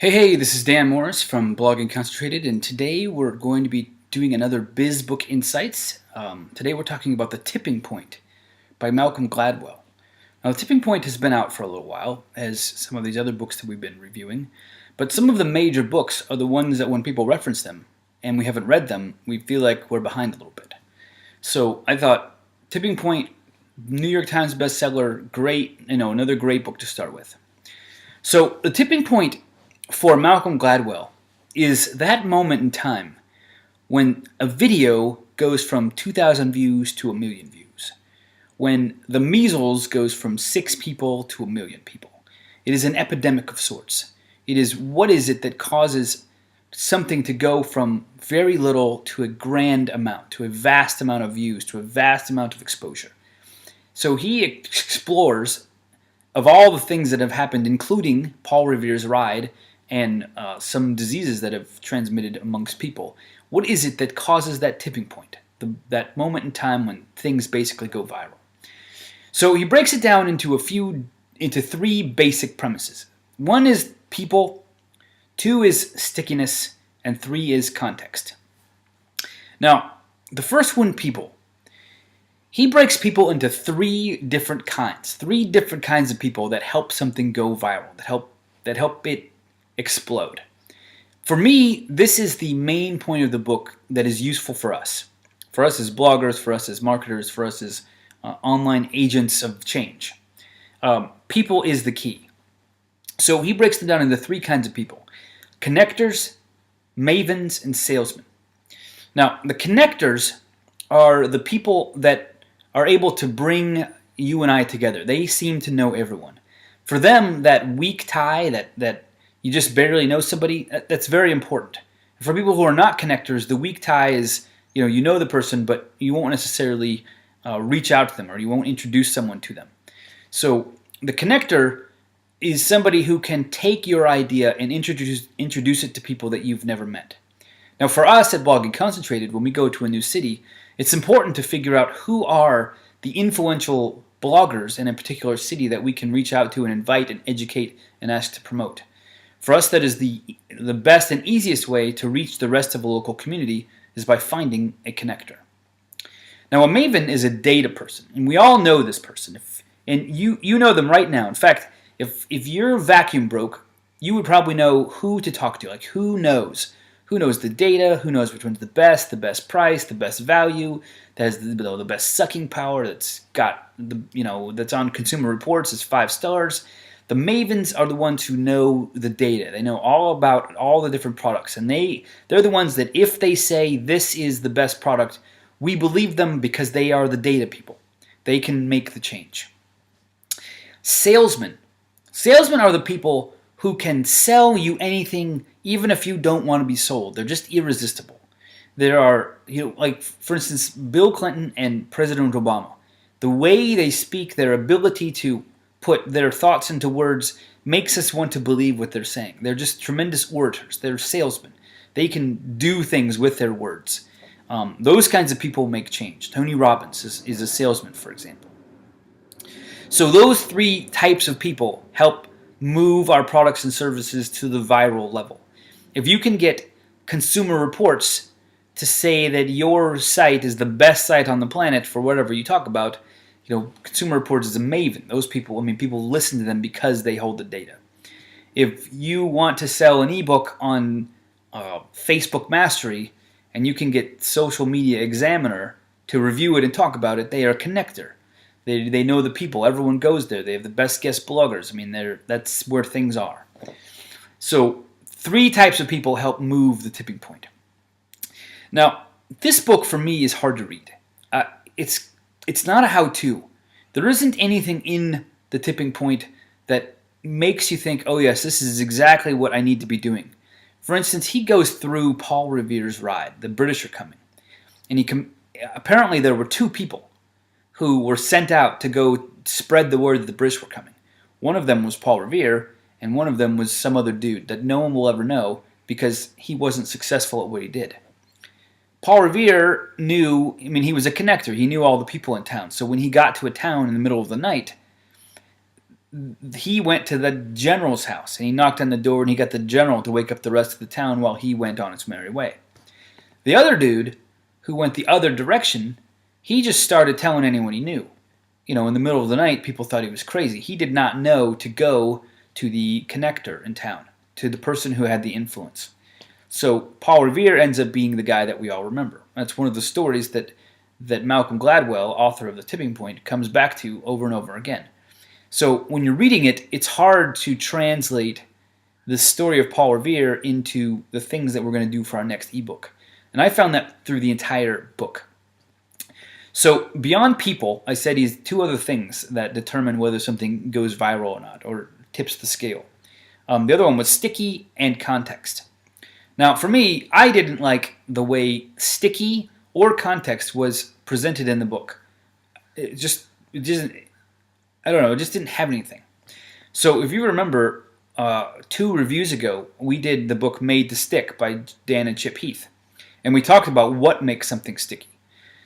Hey, this is Dan Morris from Blogging Concentrated, and today we're going to be doing another Biz Book Insights. Today we're talking about The Tipping Point by Malcolm Gladwell. Now, The Tipping Point has been out for a little while, as some of these other books that we've been reviewing, but some of the major books are the ones that when people reference them and we haven't read them, we feel like we're behind a little bit. So I thought, Tipping Point, New York Times bestseller, great, another great book to start with. So, The Tipping Point for Malcolm Gladwell is that moment in time when a video goes from 2,000 views to 1,000,000 views, when the measles goes from 6 people to 1,000,000 people. It is an epidemic of sorts. It is what is it that causes something to go from very little to a grand amount, to a vast amount of views, to a vast amount of exposure. So he explores, of all the things that have happened, including Paul Revere's ride and some diseases that have transmitted amongst people, what is it that causes that tipping point, that moment in time when things basically go viral? So he breaks it down into three basic premises. One is people, 2 is stickiness, and 3 is context. Now, the first one, people. He breaks people into 3 different kinds of people that help something go viral, that help it explode. For me, this is the main point of the book that is useful for us as bloggers, for us as marketers, for us as online agents of change. People is the key. So he breaks them down into 3 kinds of people: connectors, mavens, and salesmen. Now, the connectors are the people that are able to bring you and I together. They seem to know everyone. For them, that weak tie, that you just barely know somebody, that's very important. For people who are not connectors, the weak tie is, you know the person, but you won't necessarily reach out to them, or you won't introduce someone to them. So the connector is somebody who can take your idea and introduce it to people that you've never met. Now, for us at Blogging Concentrated, when we go to a new city, it's important to figure out who are the influential bloggers in a particular city that we can reach out to and invite and educate and ask to promote. For us, that is the best and easiest way to reach the rest of the local community, is by finding a connector. Now, a maven is a data person, and we all know this person. And you know them right now. In fact, if your vacuum broke, you would probably know who to talk to. Like, who knows? Who knows the data? Who knows which one's the best price, the best value, that has the best sucking power, that's got that's on Consumer Reports, is 5 stars. The mavens are the ones who know the data. They know all about all the different products, and they're the ones that if they say this is the best product, we believe them because they are the data people. They can make the change. Salesmen. Salesmen are the people who can sell you anything even if you don't want to be sold. They're just irresistible. There are, like, for instance, Bill Clinton and President Obama. The way they speak, their ability to put their thoughts into words makes us want to believe what they're saying. They're just tremendous orators. They're salesmen. They can do things with their words. Those kinds of people make change. Tony Robbins is a salesman, for example. So those 3 types of people help move our products and services to the viral level. If you can get Consumer Reports to say that your site is the best site on the planet for whatever you talk about, Consumer Reports is a maven. Those people, people listen to them because they hold the data. If you want to sell an ebook on Facebook Mastery and you can get Social Media Examiner to review it and talk about it, they are a connector. They know the people. Everyone goes there. They have the best guest bloggers. That's where things are. So 3 types of people help move the tipping point. Now, this book for me is hard to read. It's not a how-to. There isn't anything in The Tipping Point that makes you think, oh yes, this is exactly what I need to be doing. For instance, he goes through Paul Revere's ride. The British are coming. And apparently there were 2 people who were sent out to go spread the word that the British were coming. One of them was Paul Revere, and one of them was some other dude that no one will ever know because he wasn't successful at what he did. Paul Revere knew, he was a connector. He knew all the people in town. So when he got to a town in the middle of the night, he went to the general's house and he knocked on the door and he got the general to wake up the rest of the town while he went on his merry way. The other dude, who went the other direction, he just started telling anyone he knew. In the middle of the night, people thought he was crazy. He did not know to go to the connector in town, to the person who had the influence. So Paul Revere ends up being the guy that we all remember. That's one of the stories that Malcolm Gladwell, author of The Tipping Point, comes back to over and over again. So when you're reading it, it's hard to translate the story of Paul Revere into the things that we're going to do for our next ebook. And I found that through the entire book. So beyond people, I said he's two other things that determine whether something goes viral or not, or tips the scale. The other one was sticky and context. Now, for me, I didn't like the way sticky or context was presented in the book. It just didn't have anything. So if you remember, 2 reviews ago, we did the book Made to Stick by Dan and Chip Heath. And we talked about what makes something sticky.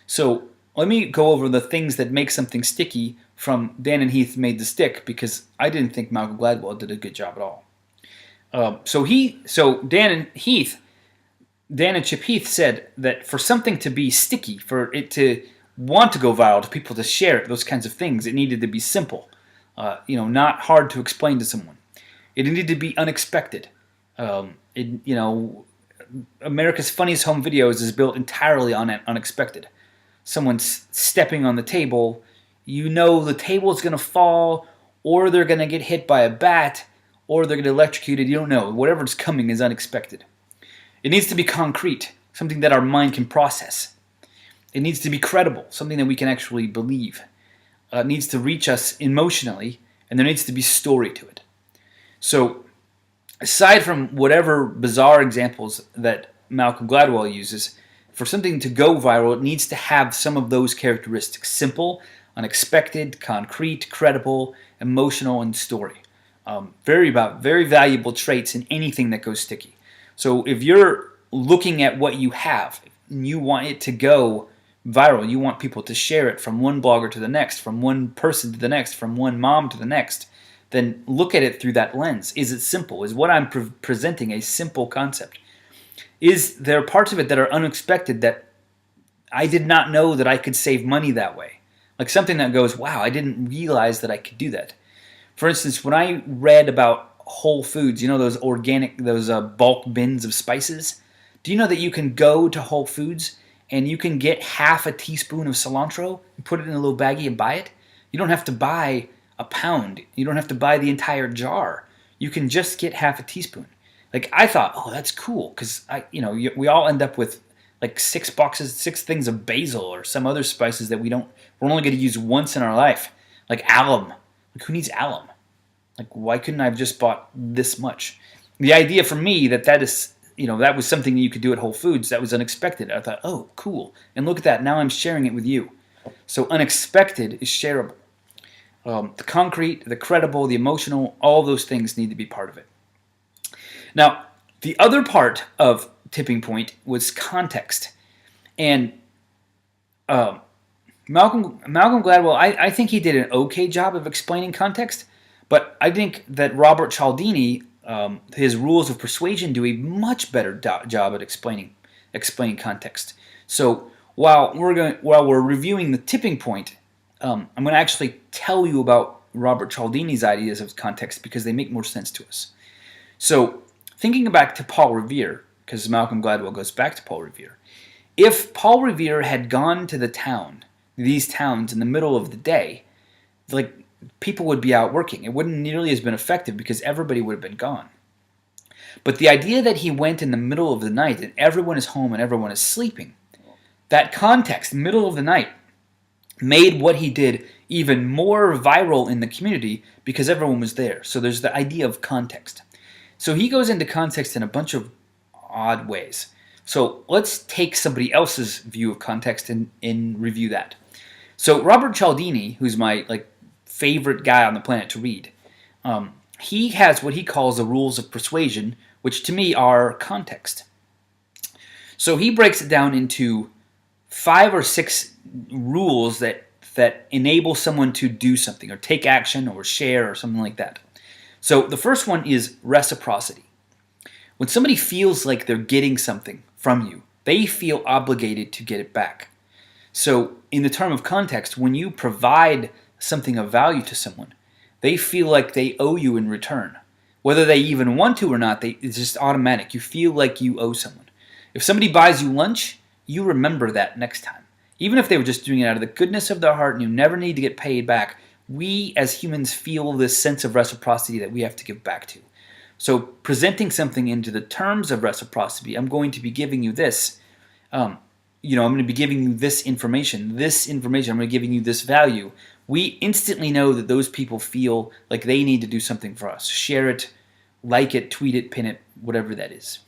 So let me go over the things that make something sticky from Dan and Heath Made to Stick, because I didn't think Malcolm Gladwell did a good job at all. So Dan and Chip Heath said that for something to be sticky, for it to want to go viral, to people to share it, those kinds of things, it needed to be simple, not hard to explain to someone. It needed to be unexpected. America's Funniest Home Videos is built entirely on unexpected. Someone's stepping on the table, the table's going to fall, or they're going to get hit by a bat, or they're going to get electrocuted. You don't know. Whatever's coming is unexpected. It needs to be concrete, something that our mind can process. It needs to be credible, something that we can actually believe. It needs to reach us emotionally, and there needs to be story to it. So, aside from whatever bizarre examples that Malcolm Gladwell uses, for something to go viral, it needs to have some of those characteristics: simple, unexpected, concrete, credible, emotional, and story. Very valuable traits in anything that goes sticky. So if you're looking at what you have and you want it to go viral, you want people to share it from one blogger to the next, from one person to the next, from one mom to the next, then look at it through that lens. Is it simple? Is what I'm presenting a simple concept? Is there parts of it that are unexpected that I did not know that I could save money that way? Like something that goes, wow, I didn't realize that I could do that. For instance, when I read about Whole Foods, those organic, those bulk bins of spices, do you know that you can go to Whole Foods and you can get half a teaspoon of cilantro and put it in a little baggie and buy it? You don't have to buy a pound. You don't have to buy the entire jar. You can just get half a teaspoon. Like, I thought, oh, that's cool, because we all end up with like 6 things of basil or some other spices that we're only going to use once in our life, like alum. Like, who needs alum? Like, why couldn't I have just bought this much? The idea for me that is, that was something that you could do at Whole Foods, that was unexpected. I thought, oh, cool. And look at that. Now I'm sharing it with you. So unexpected is shareable. The concrete, the credible, the emotional, all those things need to be part of it. Now, the other part of Tipping Point was context. And Malcolm Gladwell, I think he did an okay job of explaining context, but I think that Robert Cialdini, his rules of persuasion, do a much better job at explaining context. So while we're reviewing The Tipping Point, I'm going to actually tell you about Robert Cialdini's ideas of context because they make more sense to us. So thinking back to Paul Revere, because Malcolm Gladwell goes back to Paul Revere, if Paul Revere had gone to these towns in the middle of the day, like, people would be out working. It wouldn't nearly as been effective because everybody would have been gone. But the idea that he went in the middle of the night and everyone is home and everyone is sleeping, that context, middle of the night, made what he did even more viral in the community because everyone was there. So there's the idea of context. So he goes into context in a bunch of odd ways. So let's take somebody else's view of context and review that. So Robert Cialdini, who's my favorite guy on the planet to read, he has what he calls the rules of persuasion, which to me are context. So he breaks it down into 5 or 6 rules that that enable someone to do something or take action or share or something like that. So the first one is reciprocity. When somebody feels like they're getting something from you, they feel obligated to get it back. So in the term of context, when you provide something of value to someone, they feel like they owe you in return. Whether they even want to or not, it's just automatic. You feel like you owe someone. If somebody buys you lunch, you remember that next time. Even if they were just doing it out of the goodness of their heart and you never need to get paid back, we as humans feel this sense of reciprocity that we have to give back to. So presenting something into the terms of reciprocity, I'm going to be giving you this. I'm going to be giving you this information, I'm going to be giving you this value. We instantly know that those people feel like they need to do something for us. Share it, like it, tweet it, pin it, whatever that is.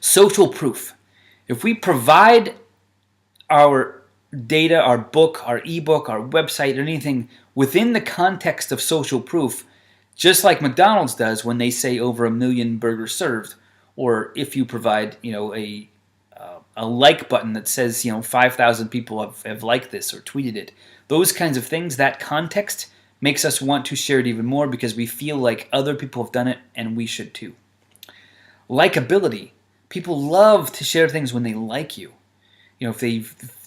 Social proof. If we provide our data, our book, our ebook, our website, or anything within the context of social proof, just like McDonald's does when they say over 1 million burgers served, or if you provide, a like button that says, 5,000 people have liked this or tweeted it. Those kinds of things, that context makes us want to share it even more because we feel like other people have done it and we should too. Likability. People love to share things when they like you. If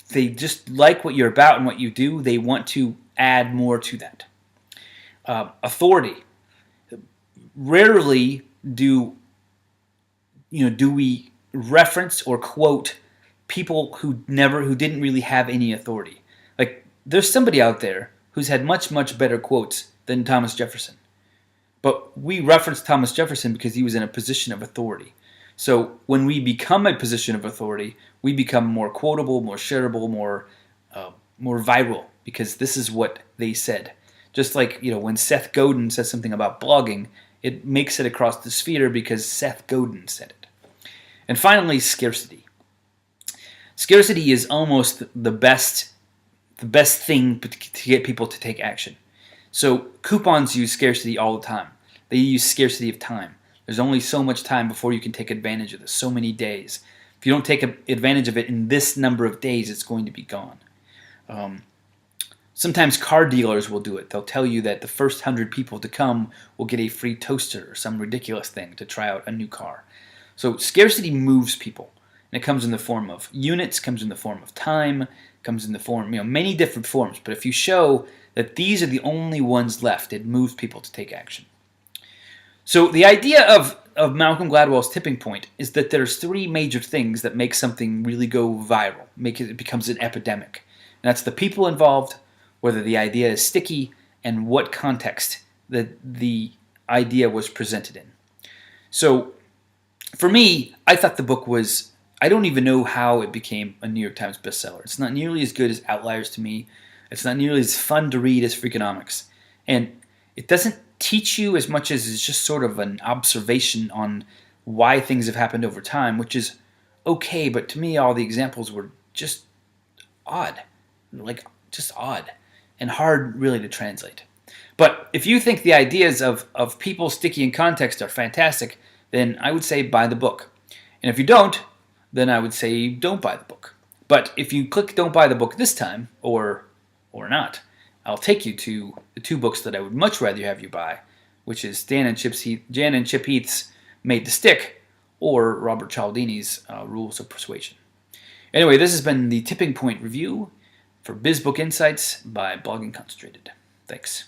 they just like what you're about and what you do, they want to add more to that. Authority. Rarely do we reference or quote people who didn't really have any authority. Like, there's somebody out there who's had much, much better quotes than Thomas Jefferson. But we reference Thomas Jefferson because he was in a position of authority. So when we become a position of authority, we become more quotable, more shareable, more viral, because this is what they said. Just like, when Seth Godin says something about blogging, it makes it across the sphere because Seth Godin said it. And finally, scarcity. Scarcity is almost the best thing to get people to take action. So coupons use scarcity all the time. They use scarcity of time. There's only so much time before you can take advantage of this, so many days. If you don't take advantage of it in this number of days, it's going to be gone. Sometimes car dealers will do it. They'll tell you that the first 100 people to come will get a free toaster or some ridiculous thing to try out a new car. So scarcity moves people. And it comes in the form of units, comes in the form of time, comes in the form, many different forms. But if you show that these are the only ones left, it moves people to take action. So the idea of Malcolm Gladwell's tipping point is that there's 3 major things that make something really go viral, it becomes an epidemic. And that's the people involved, whether the idea is sticky, and what context that the idea was presented in. So for me, I thought the book was, I don't even know how it became a New York Times bestseller. It's not nearly as good as Outliers to me. It's not nearly as fun to read as Freakonomics. And it doesn't teach you as much as it's just sort of an observation on why things have happened over time, which is okay, but to me all the examples were just odd. Just odd and hard really to translate. But if you think the ideas of people, sticky, and context are fantastic, then I would say buy the book. And if you don't, then I would say don't buy the book. But if you click don't buy the book this time, or not, I'll take you to the 2 books that I would much rather have you buy, which is Jan and Chip Heath's Made to Stick, or Robert Cialdini's Rules of Persuasion. Anyway, this has been the Tipping Point Review for BizBook Insights by Blogging Concentrated. Thanks.